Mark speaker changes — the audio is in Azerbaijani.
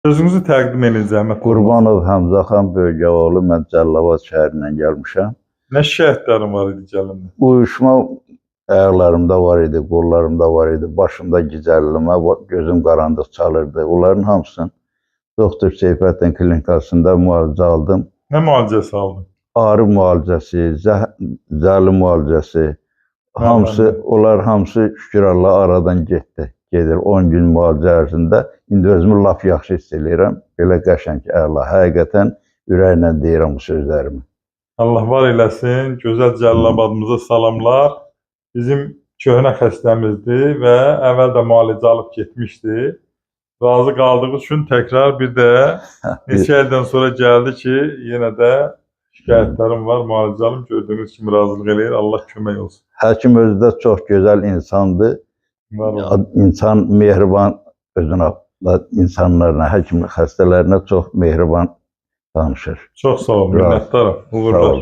Speaker 1: Özünüzü təqdim edin zəhmət.
Speaker 2: Qurbanov Həmzə xan Böyükoğlu, mən Cəlilabad şəhərindən gəlmişəm.
Speaker 1: Nə şikayətlərim var idi gəlinlə?
Speaker 2: Uyuşma ayaqlarımda var idi, qollarımda var idi, başımda gicəllmə, gözüm qarandıq çalırdı. Onların hamısını Doktor Seyfəddin klinikasında müalicə aldım.
Speaker 1: Nə müalicəsi aldın?
Speaker 2: Ağrı müalicəsi, zəhərli müalicəsi, onlar hamısı şükür Allah aradan getdi. Gedir 10 gün müalicə ərzində. İndi özümü laf yaxşı hiss edirəm. Belə qəşəng, əla. Həqiqətən ürəklə deyirəm bu sözlərimi.
Speaker 1: Allah var eləsin. Gözəl Cəlilabadımıza salamlar. Bizim köhnə xəstəmizdir və əvvəl də müalicə alıb getmişdi. Razı qaldığı üçün təkrar bir də neçə ildən sonra gəldi ki, yenə də şikayətlərim var, müalicə alım. Gördüyünüz kimi razılıq eləyir. Allah kömək olsun.
Speaker 2: Həkim özü də çox gözəl insandır. İnsan mehriban, özünə, insanlarına, həkim xəstələrinə çox mehriban danışır.
Speaker 1: Çox sağ olun, minnətdarım. Uğurlar.